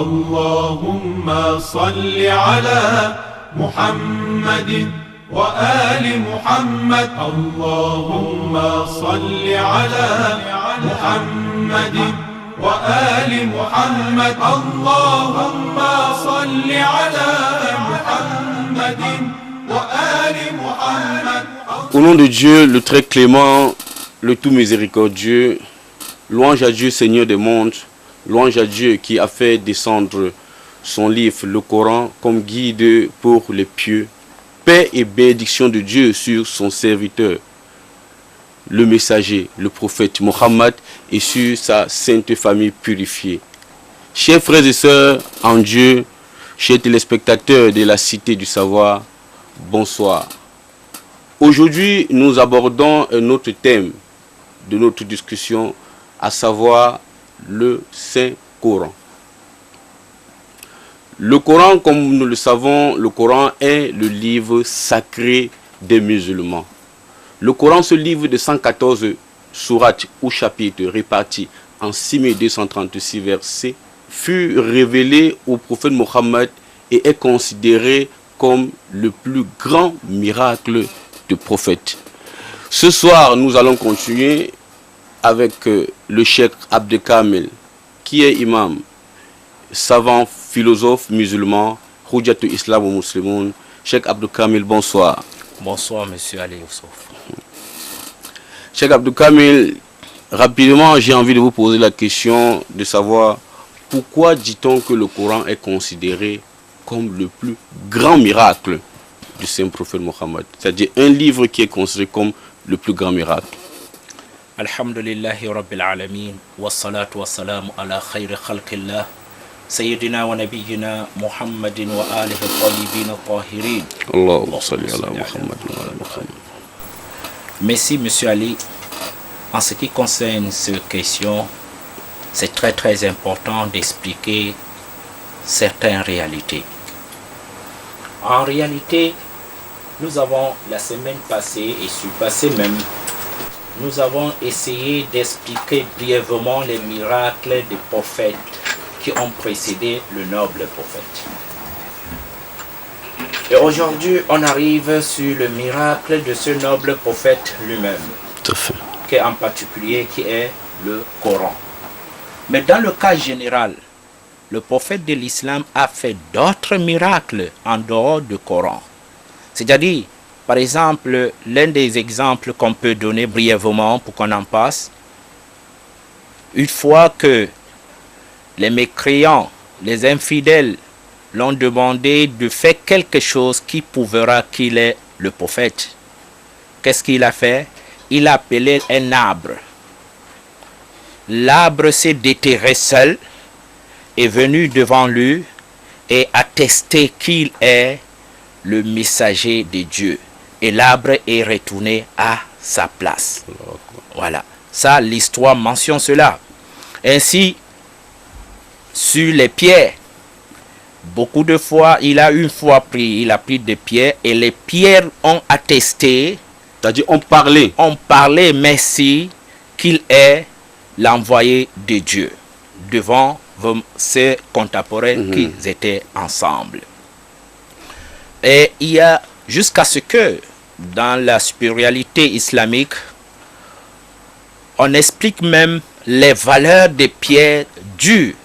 اللهم صل على محمد وآل محمد اللهم صل على محمد وآل محمد اللهم صل على محمد وآل محمد. Au nom de Dieu, le très clément, le tout miséricordieux, louange à Dieu, Seigneur des mondes, louange à Dieu qui a fait descendre son livre, le Coran, comme guide pour les pieux. Paix et bénédiction de Dieu sur son serviteur, le messager, le prophète Mohammed, et sur sa sainte famille purifiée. Chers frères et sœurs en Dieu, chers téléspectateurs de la Cité du Savoir, bonsoir. Aujourd'hui, nous abordons un autre thème de notre discussion, à savoir le Saint-Coran. Le Coran, comme nous le savons, le Coran est le livre sacré des musulmans. Le Coran, ce livre de 114 sourates ou chapitres répartis en 6236 versets, fut révélé au prophète Mohammed et est considéré comme le plus grand miracle de prophète. Ce soir, nous allons continuer avec le cheikh Abdelkamel, qui est imam, savant, philosophe musulman, Hujjatul Islam wa Muslimoun. Cheikh Abdelkamel, bonsoir. Bonsoir, monsieur Ali Youssouf. Cheikh Abdelkamel, rapidement, j'ai envie de vous poser la question de savoir pourquoi dit-on que le Coran est considéré comme le plus grand miracle du saint prophète Mohammed, c'est-à-dire un livre qui est considéré comme le plus grand miracle. Alhamdulillahi Rabbil Alamin, wa salatu wa salamu ala khayri khalqillah, Sayyidina wa Nabiyyina Muhammadin wa alihi tayyibin tahirin. Allahumma salli ala Muhammad wa ala Muhammad. Merci, monsieur Ali. En ce qui concerne cette question, c'est très très important d'expliquer certaines réalités. En réalité, nous avons la semaine passée et surpassée même, nous avons essayé d'expliquer brièvement les miracles des prophètes qui ont précédé le noble prophète. Et aujourd'hui, on arrive sur le miracle de ce noble prophète lui-même, qui est en particulier qui est le Coran. Mais dans le cas général, le prophète de l'islam a fait d'autres miracles en dehors du Coran. C'est-à-dire, par exemple, l'un des exemples qu'on peut donner brièvement pour qu'on en passe, une fois que les mécréants, les infidèles l'ont demandé de faire quelque chose qui prouvera qu'il est le prophète, qu'est-ce qu'il a fait? Il a appelé un arbre. L'arbre s'est déterré seul, est venu devant lui et attesté qu'il est le messager de Dieu. Et l'arbre est retourné à sa place. Voilà. Ça, l'histoire mentionne cela. Ainsi, sur les pierres, beaucoup de fois, il a pris des pierres et les pierres ont attesté, C'est-à-dire, on parlait, merci, qu'il est l'envoyé de Dieu devant ses contemporains qui étaient ensemble. Et il y a jusqu'à ce que dans la spiritualité islamique, on explique même les valeurs des pierres dues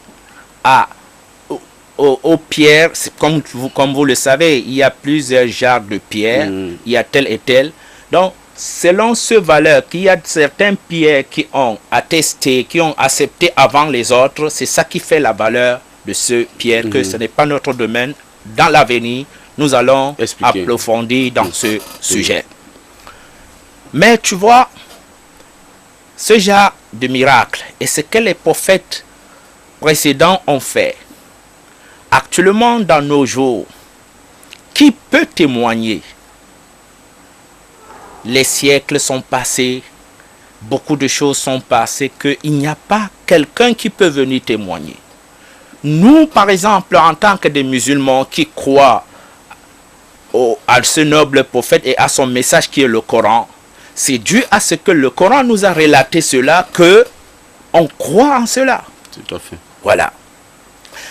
aux pierres. Comme vous le savez, il y a plusieurs genres de pierres, il y a telle et telle. Donc, selon ce valeur, qu'il y a certaines pierres qui ont attesté, qui ont accepté avant les autres, c'est ça qui fait la valeur de ce pierre, que ce n'est pas notre domaine. Dans l'avenir, nous allons approfondir dans ce sujet. Mais tu vois, ce genre de miracle et ce que les prophètes précédents ont fait, actuellement dans nos jours, qui peut témoigner? Les siècles sont passés, beaucoup de choses sont passées, qu'il n'y a pas quelqu'un qui peut venir témoigner. Nous, par exemple, en tant que des musulmans qui croient à ce noble prophète et à son message qui est le Coran, c'est dû à ce que le Coran nous a relaté cela, que on croit en cela. Tout à fait. Voilà.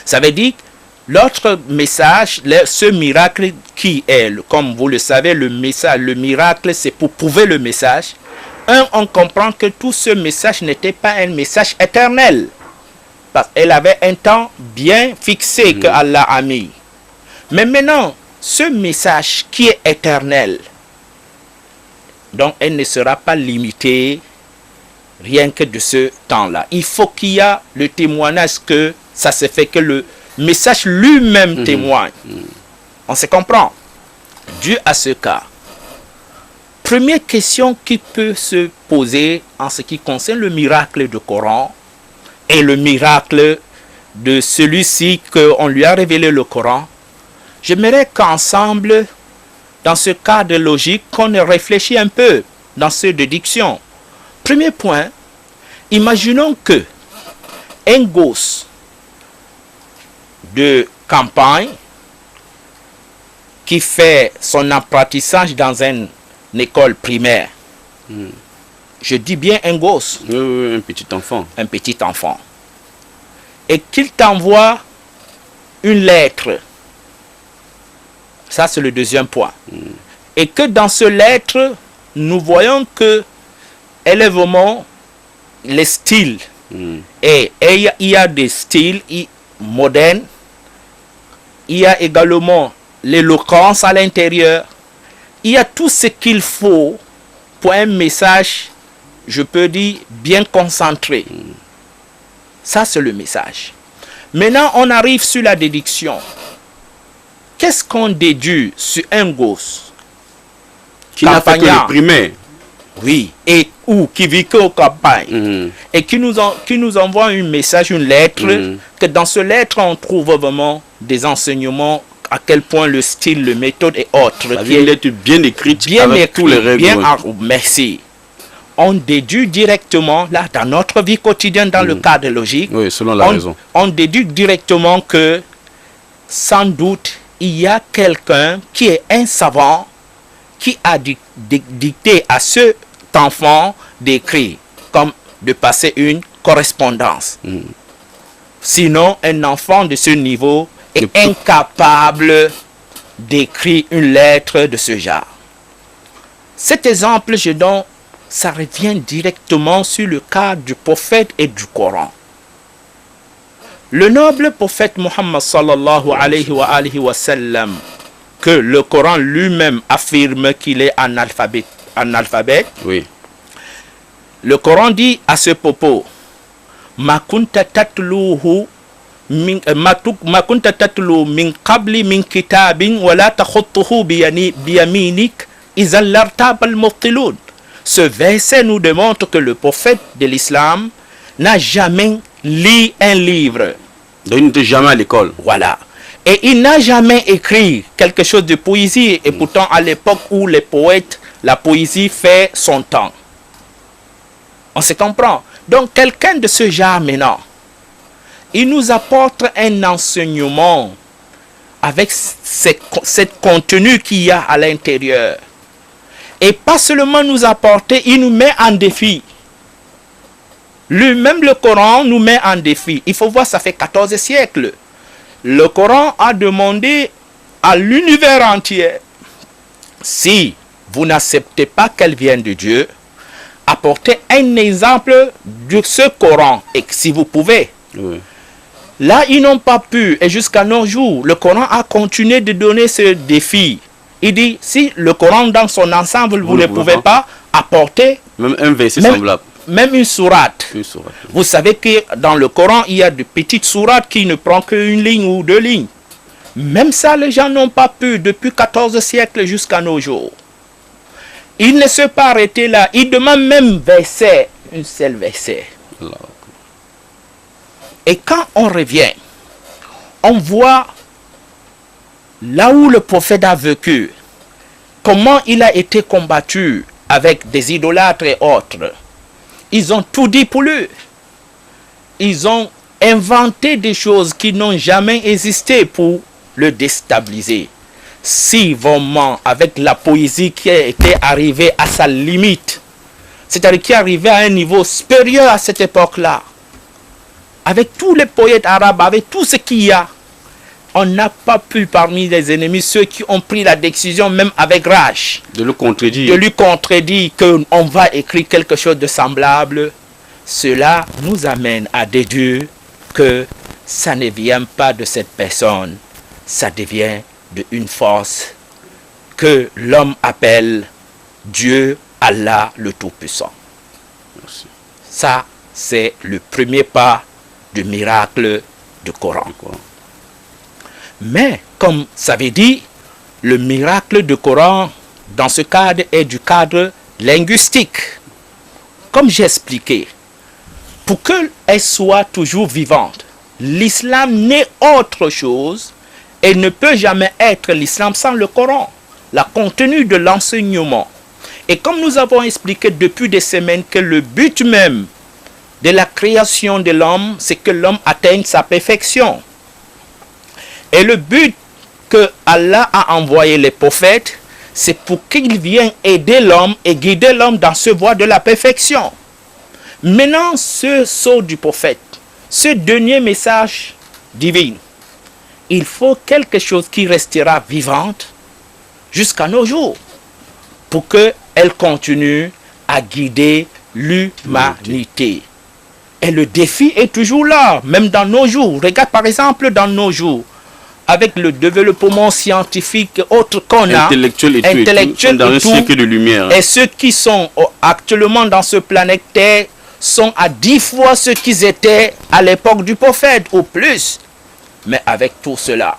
Ça veut dire l'autre message, ce miracle qui est, comme vous le savez, le miracle, c'est pour prouver le message. On comprend que tout ce message n'était pas un message éternel. Parce qu'elle avait un temps bien fixé que Allah a mis. Mais maintenant, ce message qui est éternel, donc elle ne sera pas limitée rien que de ce temps-là. Il faut qu'il y ait le témoignage que ça se fait, que le message lui-même témoigne. On se comprend. Dû à ce cas, première question qui peut se poser en ce qui concerne le miracle du Coran et le miracle de celui-ci qu'on lui a révélé le Coran, j'aimerais qu'ensemble, dans ce cadre logique, qu'on réfléchisse un peu dans ces déductions. Premier point, imaginons que un gosse de campagne qui fait son apprentissage dans une école primaire, je dis bien un gosse, un petit enfant, et qu'il t'envoie une lettre, ça c'est le deuxième point, et que dans ce lettre, nous voyons que elle est vraiment les styles, et il y a des styles modernes, il y a également l'éloquence à l'intérieur, il y a tout ce qu'il faut pour un message, je peux dire, bien concentré. Ça, c'est le message. Maintenant, on arrive sur la déduction. Qu'est-ce qu'on déduit sur un gosse qui n'a fait que le primaire? Oui, et ou qui vit qu'aux campagnes, et qui nous envoie un message, une lettre, que dans ce lettre, on trouve vraiment des enseignements, à quel point le style, le méthode et autres. Une lettre bien écrite, avec tous les règles. Merci. On déduit directement, là, dans notre vie quotidienne, dans le cadre logique, oui, selon la raison. On déduit directement que, sans doute, il y a quelqu'un qui est un savant, qui a dicté à cet enfant d'écrire, comme de passer une correspondance. Sinon, un enfant de ce niveau est incapable d'écrire une lettre de ce genre. Cet exemple, je donne, ça revient directement sur le cas du prophète et du Coran. Le noble prophète Muhammad sallallahu alayhi wa sallam, que le Coran lui-même affirme qu'il est analphabète. Oui. Le Coran dit à ce propos, ma kunta tatluhu min qabli min kitabin wa la takhutuhu biyaminik izan lartab al-mubtilun. Ce verset nous démontre que le prophète de l'islam n'a jamais lu un livre. Donc il n'était jamais à l'école. Voilà. Et il n'a jamais écrit quelque chose de poésie. Et pourtant, à l'époque où les poètes, la poésie fait son temps. On se comprend. Donc, quelqu'un de ce genre maintenant, il nous apporte un enseignement avec cette contenu qu'il y a à l'intérieur. Et pas seulement nous apporter, il nous met en défi. Lui-même, le Coran nous met en défi. Il faut voir, ça fait 14 siècles. Le Coran a demandé à l'univers entier, si vous n'acceptez pas qu'elle vienne de Dieu, apportez un exemple de ce Coran, et si vous pouvez. Oui. Là, ils n'ont pas pu, et jusqu'à nos jours, le Coran a continué de donner ce défi. Il dit, si le Coran dans son ensemble, vous ne pouvez pas apporter même un verset semblable. Même une sourate. Vous savez que dans le Coran, il y a de petites sourates qui ne prennent qu'une ligne ou deux lignes. Même ça, les gens n'ont pas pu depuis 14 siècles jusqu'à nos jours. Il ne s'est pas arrêté là. Il demande même verset, un seul verset. Et quand on revient, on voit là où le prophète a vécu, comment il a été combattu avec des idolâtres et autres. Ils ont tout dit pour lui. Ils ont inventé des choses qui n'ont jamais existé pour le déstabiliser. Si vraiment, avec la poésie qui était arrivée à sa limite, c'est-à-dire qui est arrivée à un niveau supérieur à cette époque-là, avec tous les poètes arabes, avec tout ce qu'il y a, on n'a pas pu parmi les ennemis, ceux qui ont pris la décision, même avec rage, de lui contredire qu'on va écrire quelque chose de semblable. Cela nous amène à déduire que ça ne vient pas de cette personne, ça devient d'une force que l'homme appelle Dieu, Allah le Tout-Puissant. Merci. Ça, c'est le premier pas du miracle du Coran. Mais, comme ça veut dire, le miracle du Coran, dans ce cadre, est du cadre linguistique. Comme j'ai expliqué, pour qu'elle soit toujours vivante, l'islam n'est autre chose et ne peut jamais être l'islam sans le Coran, le contenu de l'enseignement. Et comme nous avons expliqué depuis des semaines que le but même de la création de l'homme, c'est que l'homme atteigne sa perfection. Et le but que Allah a envoyé les prophètes, c'est pour qu'ils viennent aider l'homme et guider l'homme dans ce voie de la perfection. Maintenant, ce sceau du prophète, ce dernier message divin, il faut quelque chose qui restera vivante jusqu'à nos jours pour qu'elle continue à guider l'humanité. Et le défi est toujours là, même dans nos jours. Regarde par exemple dans nos jours, avec le développement scientifique autre qu'on a, intellectuel dans un siècle de lumière. Et ceux qui sont actuellement dans ce planète Terre sont à 10 fois ce qu'ils étaient à l'époque du prophète, ou plus. Mais avec tout cela,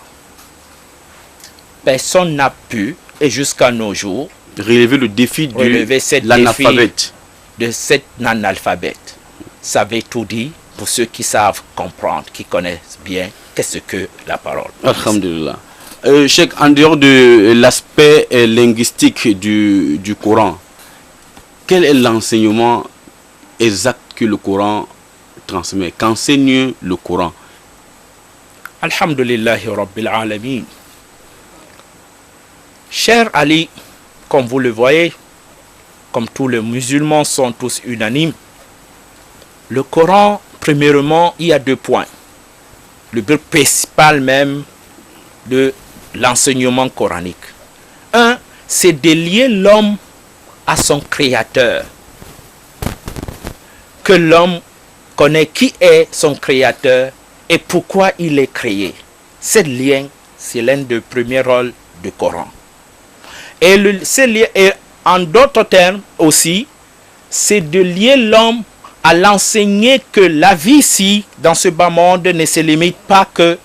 personne n'a pu, et jusqu'à nos jours, relever le défi de l'analphabète. De cet analphabète. Ça veut tout dire pour ceux qui savent comprendre, qui connaissent bien qu'est-ce que la parole. Alhamdulillah. Cheikh, en dehors de l'aspect linguistique du Coran, quel est l'enseignement exact que le Coran transmet? Qu'enseigne le Coran? Alhamdulillahi Rabbil Alamin. Cher Ali, comme vous le voyez, comme tous les musulmans sont tous unanimes, le Coran, premièrement, il y a 2 points. Le but principal même de l'enseignement coranique. Un, c'est de lier l'homme à son créateur. Que l'homme connaît qui est son créateur et pourquoi il est créé. Ce lien, c'est l'un des premiers rôles du Coran. Et ce lien, et en d'autres termes aussi, c'est de lier l'homme à l'enseigner que la vie ici, dans ce bas monde, ne se limite pas que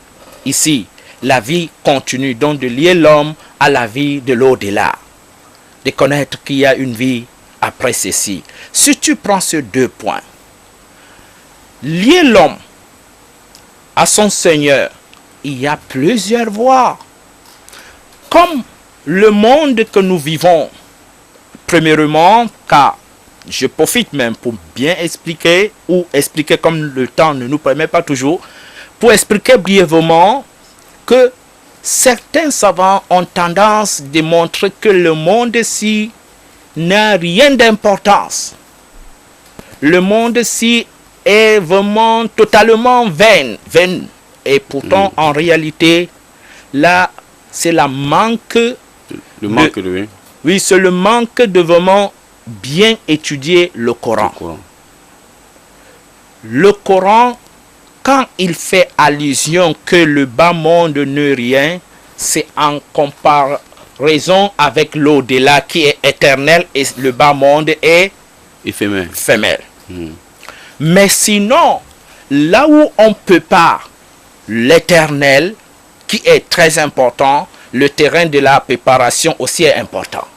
ici. La vie continue, donc de lier l'homme à la vie de l'au-delà. De connaître qu'il y a une vie après ceci. Si tu prends ces 2 points, lier l'homme à son Seigneur, il y a plusieurs voies. Comme le monde que nous vivons, premièrement, car je profite même pour bien expliquer, ou expliquer comme le temps ne nous permet pas toujours, pour expliquer brièvement que certains savants ont tendance à démontrer que le monde-ci n'a rien d'importance. Le monde-ci est vraiment totalement vain. Et pourtant, en réalité, là, c'est le manque de... Oui, c'est le manque de vraiment bien étudier le Coran. Le Coran, quand il fait allusion que le bas monde n'est rien, c'est en comparaison avec l'au-delà qui est éternel et le bas monde est éphémère. Mais sinon, là où on ne peut pas, l'éternel, qui est très important, le terrain de la préparation aussi est important.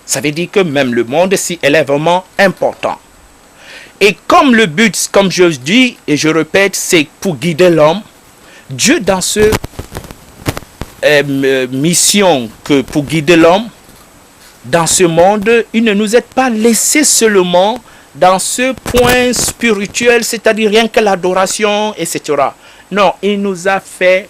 Ça veut dire que même le monde ici, elle est vraiment important. Et comme le but, comme je dis et je répète, c'est pour guider l'homme, Dieu dans ce mission que pour guider l'homme, dans ce monde, il ne nous a pas laissé seulement dans ce point spirituel, c'est-à-dire rien que l'adoration, etc. Non, il nous a fait,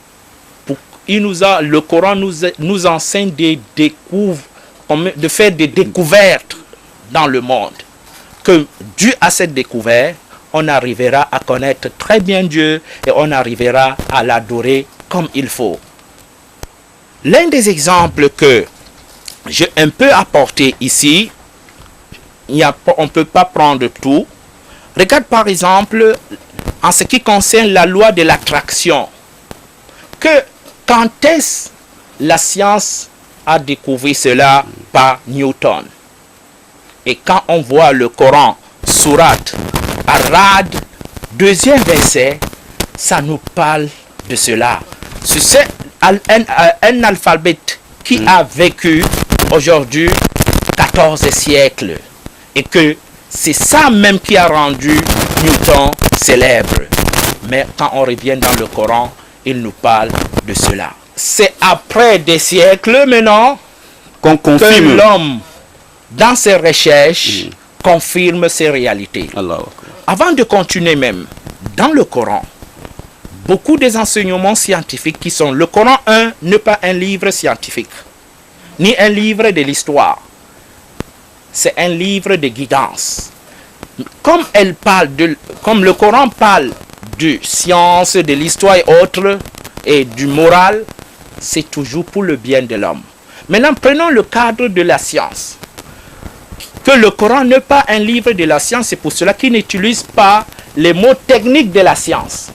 le Coran nous enseigne de faire des découvertes dans le monde. Que Dieu a cette découverte, on arrivera à connaître très bien Dieu et on arrivera à l'adorer comme il faut. L'un des exemples que j'ai un peu apporté ici, on ne peut pas prendre tout. Regarde par exemple en ce qui concerne la loi de l'attraction. Quand est-ce la science a découvert cela par Newton? Et quand on voit le Coran, Sourate Ar-Ra'd, 2e verset, ça nous parle de cela. C'est un alphabet qui a vécu aujourd'hui 14 siècles. Et que c'est ça même qui a rendu Newton célèbre. Mais quand on revient dans le Coran, il nous parle de cela. C'est après des siècles maintenant qu'on confirme que l'homme, dans ses recherches, confirme ces réalités. Allah. Avant de continuer même, dans le Coran, beaucoup des enseignements scientifiques qui sont... Le Coran 1 n'est pas un livre scientifique, ni un livre de l'histoire. C'est un livre de guidance. Comme le Coran parle de science, de l'histoire et autres, et du moral, c'est toujours pour le bien de l'homme. Maintenant, prenons le cadre de la science. Que le Coran n'est pas un livre de la science, c'est pour cela qu'il n'utilise pas les mots techniques de la science.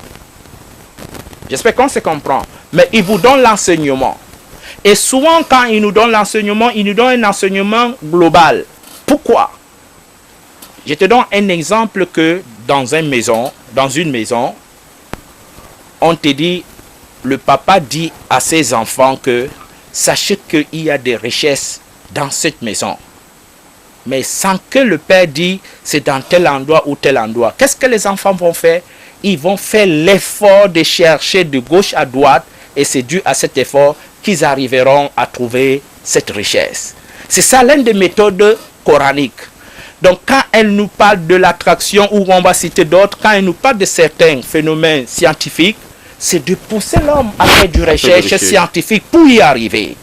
J'espère qu'on se comprend. Mais il vous donne l'enseignement. Et souvent, quand il nous donne l'enseignement, il nous donne un enseignement global. Pourquoi? Je te donne un exemple que dans une maison, on te dit, le papa dit à ses enfants que sachez qu'il y a des richesses dans cette maison. Mais sans que le père dise c'est dans tel endroit ou tel endroit. Qu'est-ce que les enfants vont faire? Ils vont faire l'effort de chercher de gauche à droite et c'est dû à cet effort qu'ils arriveront à trouver cette richesse. C'est ça l'une des méthodes coraniques. Donc quand elle nous parle de l'attraction, ou on va citer d'autres, quand elle nous parle de certains phénomènes scientifiques, c'est de pousser l'homme à faire du recherche scientifique pour y arriver.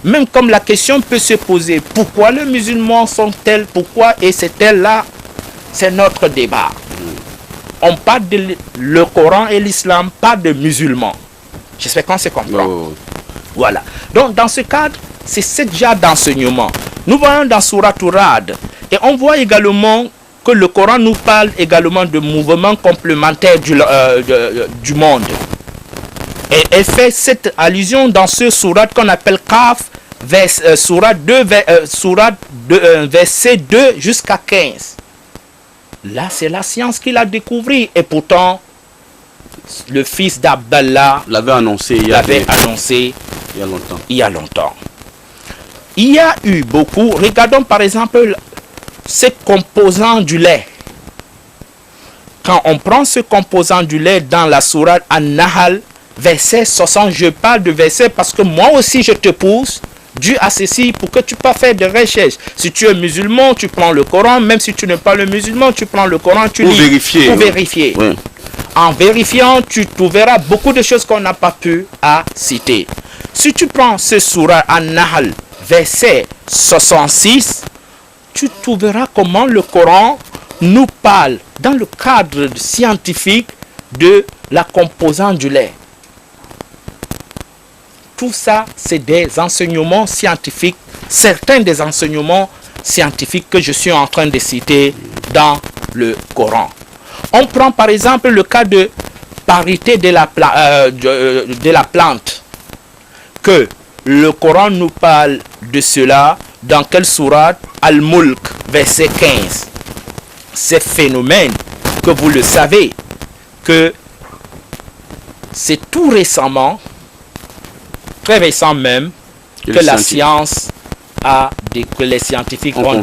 Même comme la question peut se poser, pourquoi les musulmans sont tels, pourquoi et c'est tel là, c'est notre débat. On parle de le Coran et l'islam, pas de musulmans. J'espère qu'on se comprend. Oh. Voilà. Donc dans ce cadre, c'est ce genre d'enseignement. Nous voyons dans Sourate Ar-Ra'd et on voit également que le Coran nous parle également de mouvements complémentaires du monde. Et elle fait cette allusion dans ce sourate qu'on appelle Qaf, sourate 2, verset 2 jusqu'à 15. Là, c'est la science qu'il a découvert. Et pourtant, le fils d'Abdallah l'avait annoncé il y a longtemps. Il y a eu beaucoup. Regardons par exemple ces composants du lait. Quand on prend ce composant du lait dans la sourate An-Nahl, verset 60, je parle de verset parce que moi aussi je te pousse, dû à ceci, pour que tu puisses faire des recherches. Si tu es musulman, tu prends le Coran, même si tu n'es pas le musulman, tu prends le Coran, tu lis. Pour vérifier. Oui. En vérifiant, tu trouveras beaucoup de choses qu'on n'a pas pu citer. Si tu prends ce sourate An-Nahl, verset 66, tu trouveras comment le Coran nous parle dans le cadre scientifique de la composante du lait. Tout ça, c'est des enseignements scientifiques, certains des enseignements scientifiques que je suis en train de citer dans le Coran. On prend par exemple le cas de parité de la plante, que le Coran nous parle de cela dans quelle sourate? Al-Mulk, verset 15. Ces phénomènes, que vous le savez, que c'est tout récemment, très récent même, que la science que les scientifiques ont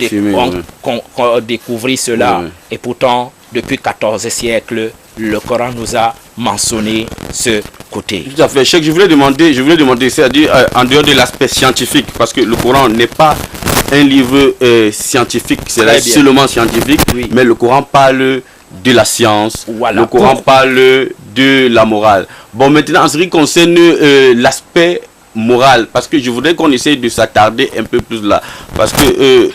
découvert cela. Oui. Et pourtant, depuis 14 siècles, le Coran nous a mentionné ce côté. Tout à fait. Cheikh, je voulais demander, c'est-à-dire en dehors de l'aspect scientifique, parce que le Coran n'est pas un livre scientifique, c'est seulement scientifique, oui. Mais le Coran parle de la science, voilà. Le Coran parle de la morale. Bon, maintenant, en ce qui concerne l'aspect moral, parce que je voudrais qu'on essaye de s'attarder un peu plus là, parce que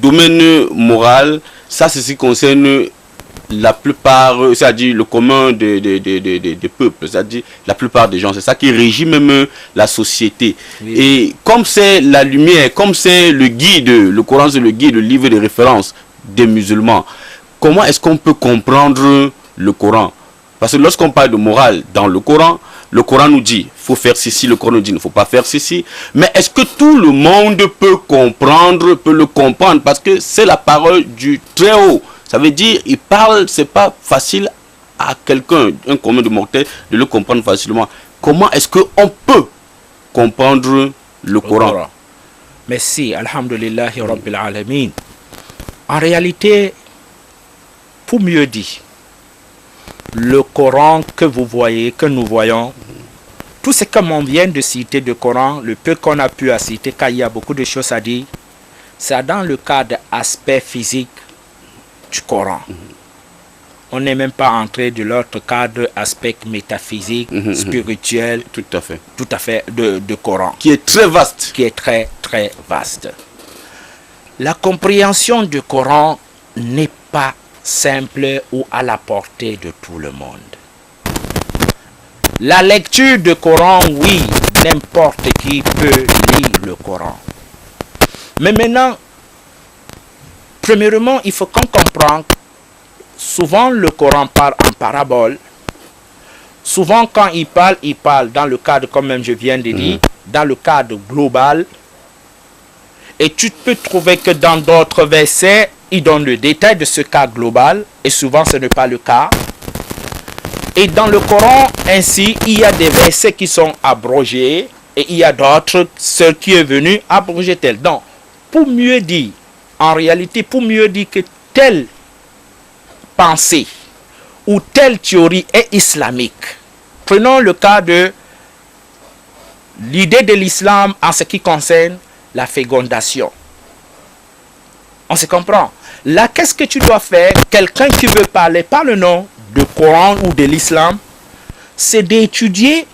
domaine moral, ça c'est ce qui concerne la plupart, c'est-à-dire le commun des peuples, c'est-à-dire la plupart des gens, c'est ça qui régit même la société. Oui. Et comme c'est la lumière, comme c'est le guide, le Coran c'est le guide, le livre de référence des musulmans, comment est-ce qu'on peut comprendre le Coran? Parce que lorsqu'on parle de morale dans le Coran nous dit, il faut faire ceci, le Coran nous dit, il ne faut pas faire ceci. Mais est-ce que tout le monde peut le comprendre? Parce que c'est la parole du Très-Haut. Ça veut dire, il parle, c'est pas facile à quelqu'un, un commun de mortel, de le comprendre facilement. Comment est-ce qu'on peut comprendre le Coran? Merci, alhamdulillahi rabbil alamin. En réalité, pour mieux dire, le Coran que vous voyez, que nous voyons, tout ce que l'on vient de citer du Coran, le peu qu'on a pu citer, car il y a beaucoup de choses à dire, c'est dans le cadre aspect physique du Coran. On n'est même pas entré de l'autre cadre, aspect métaphysique, spirituel, tout à fait, de Coran. Qui est très vaste. Qui est très, très vaste. La compréhension du Coran n'est pas simple ou à la portée de tout le monde. La lecture du Coran, oui, n'importe qui peut lire le Coran. Mais maintenant, premièrement, il faut qu'on comprenne, souvent le Coran parle en parabole. Souvent quand il parle dans le cadre, comme même je viens de dire, dans le cadre global. Et tu peux trouver que dans d'autres versets, il donne le détail de ce cas global. Et souvent, ce n'est pas le cas. Et dans le Coran, ainsi, il y a des versets qui sont abrogés. Et il y a d'autres, ce qui est venu abroger tel. Donc, pour mieux dire, en réalité, pour mieux dire que telle pensée ou telle théorie est islamique. Prenons le cas de l'idée de l'islam en ce qui concerne la fécondation. On se comprend. Là, qu'est-ce que tu dois faire? Quelqu'un qui veut parler par le nom du Coran ou de l'islam, c'est d'étudier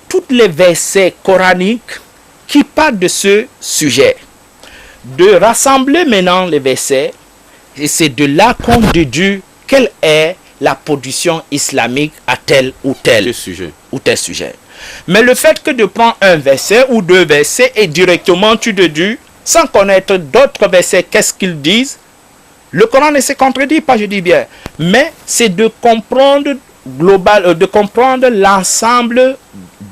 tous les versets coraniques qui parlent de ce sujet. De rassembler maintenant les versets, et c'est de là qu'on déduit quelle est la position islamique à tel ou tel sujet. Mais le fait que de prendre un verset ou deux versets et directement tu déduis, sans connaître d'autres versets, qu'est-ce qu'ils disent, le Coran ne se contredit pas, je dis bien, mais c'est de comprendre de comprendre l'ensemble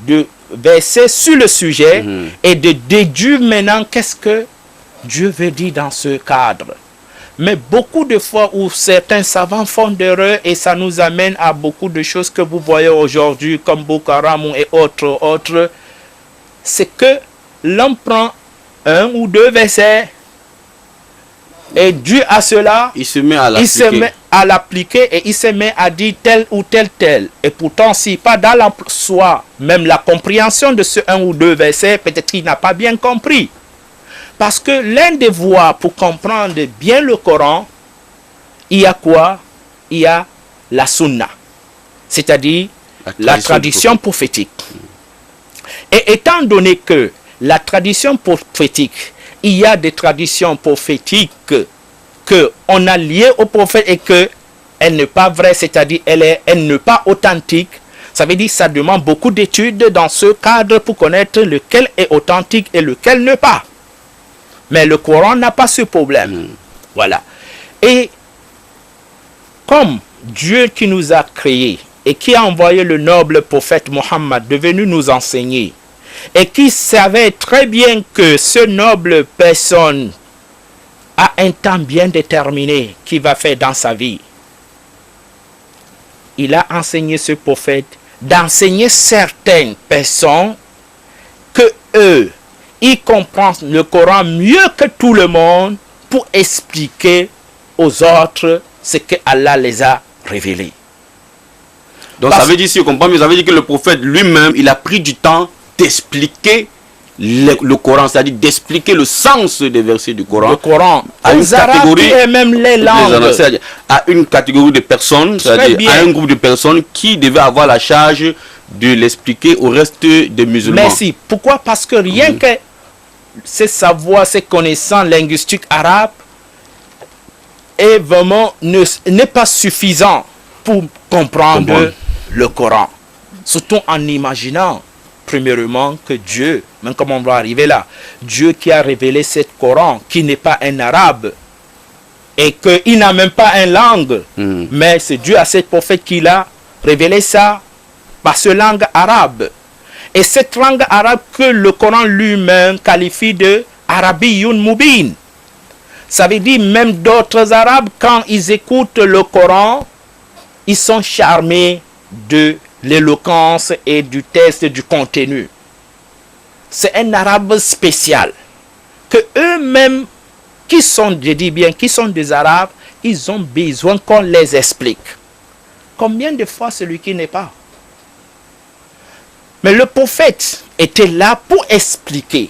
de versets sur le sujet et de déduire maintenant qu'est-ce que Dieu veut dire dans ce cadre. Mais beaucoup de fois où certains savants font d'erreurs et ça nous amène à beaucoup de choses que vous voyez aujourd'hui comme Boko Haram et autres, c'est que l'on prend un ou deux versets et dû à cela, il se met à l'appliquer et il se met à dire tel ou tel. Et pourtant, si pas dans soi, même la compréhension de ce un ou deux versets, peut-être qu'il n'a pas bien compris. Parce que l'un des voies pour comprendre bien le Coran, il y a quoi? Il y a la sunna, c'est-à-dire la tradition prophétique. Et étant donné que la tradition prophétique, il y a des traditions prophétiques qu'on a liées au prophète et qu'elle n'est pas vraie, c'est-à-dire elle n'est pas authentique, ça veut dire que ça demande beaucoup d'études dans ce cadre pour connaître lequel est authentique et lequel n'est pas. Mais le Coran n'a pas ce problème. Voilà. Et comme Dieu qui nous a créés et qui a envoyé le noble prophète Mohammed de venir nous enseigner et qui savait très bien que ce noble personne a un temps bien déterminé qu'il va faire dans sa vie, il a enseigné ce prophète d'enseigner certaines personnes que eux, ils comprennent le Coran mieux que tout le monde pour expliquer aux autres ce que Allah les a révélés. Donc ça veut dire, si on comprend, mais ça veut dire que le prophète lui-même, il a pris du temps d'expliquer le Coran, c'est-à-dire d'expliquer le sens des versets du Coran. Le Coran, à une catégorie, et même les langues. À une catégorie de personnes, c'est-à-dire à un groupe de personnes qui devaient avoir la charge de l'expliquer au reste des musulmans. Merci. Pourquoi? Parce que rien que ces savoirs, ces connaissances linguistiques arabes, est vraiment n'est pas suffisant pour comprendre le Coran. Surtout en imaginant, premièrement, que Dieu, même comme on va arriver là, Dieu qui a révélé ce Coran, qui n'est pas un arabe, et qu'il n'a même pas une langue, mais c'est Dieu à ce prophète qui l'a révélé ça par cette langue arabe. Et cette langue arabe que le Coran lui-même qualifie de Arabiyyun Mubin. Ça veut dire même d'autres arabes, quand ils écoutent le Coran, ils sont charmés de l'éloquence et du texte, du contenu. C'est un arabe spécial. Que eux-mêmes, qui sont, je dis bien, qui sont des arabes, ils ont besoin qu'on les explique. Combien de fois celui qui n'est pas? Mais le prophète était là pour expliquer.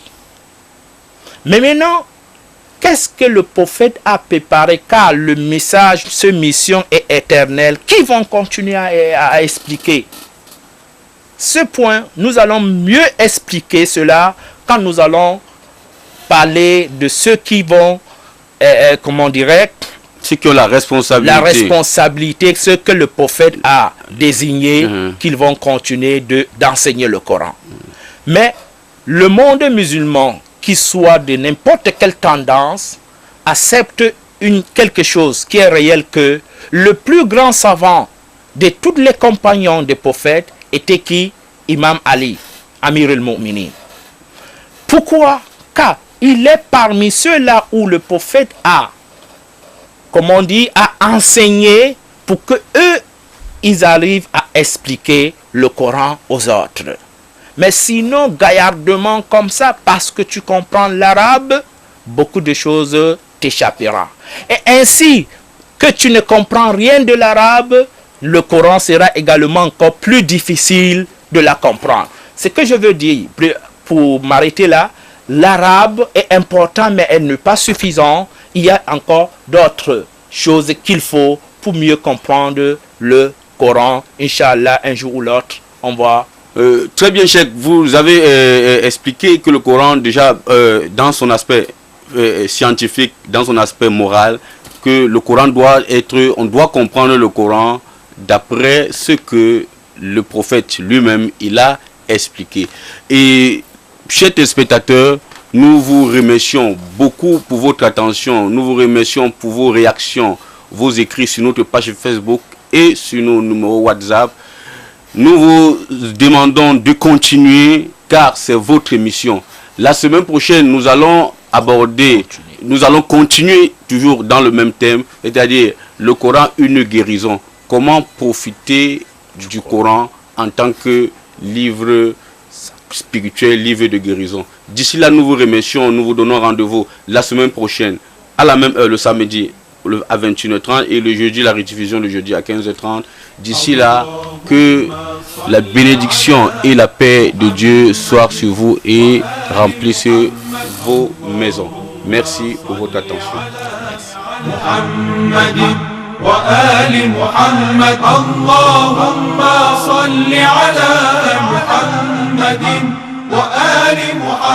Mais maintenant, qu'est-ce que le prophète a préparé? Car le message, cette mission est éternelle. Qui vont continuer à expliquer? Ce point, nous allons mieux expliquer cela quand nous allons parler de ceux qui vont, comment dirais-je, ceux qui ont la responsabilité. La responsabilité, ce que le prophète a désigné, qu'ils vont continuer d'enseigner le Coran. Mais le monde musulman, qui soit de n'importe quelle tendance, accepte quelque chose qui est réel, que le plus grand savant de tous les compagnons des prophètes était qui? Imam Ali, Amir al-Mu'minin. Pourquoi? Car il est parmi ceux-là où le prophète a, comme on dit, a enseigné pour que eux, ils arrivent à expliquer le Coran aux autres. Mais sinon, gaillardement comme ça, parce que tu comprends l'arabe, beaucoup de choses t'échapperont. Et ainsi que tu ne comprends rien de l'arabe, le Coran sera également encore plus difficile de la comprendre. Ce que je veux dire, pour m'arrêter là, l'arabe est important, mais elle n'est pas suffisante. Il y a encore d'autres choses qu'il faut pour mieux comprendre le Coran. Inch'Allah, un jour ou l'autre, on va... Très bien, Cheikh. Vous avez expliqué que le Coran, déjà, dans son aspect scientifique, dans son aspect moral, que le Coran doit être... On doit comprendre le Coran d'après ce que le prophète lui-même, il a expliqué. Et, chers téléspectateurs, nous vous remercions beaucoup pour votre attention. Nous vous remercions pour vos réactions, vos écrits sur notre page Facebook et sur nos numéros WhatsApp. Nous vous demandons de continuer car c'est votre émission. La semaine prochaine, nous allons continuer toujours dans le même thème, c'est-à-dire le Coran, une guérison. Comment profiter du Coran en tant que livre spirituel, livre de guérison. D'ici là, nous vous remercions, nous vous donnons rendez-vous la semaine prochaine, à la même heure, le samedi à 21h30 et le jeudi, la rediffusion le jeudi à 15h30. D'ici là, que la bénédiction et la paix de Dieu soient sur vous et remplissent vos maisons. Merci pour votre attention. وآل محمد اللهم صل على محمد وآل محمد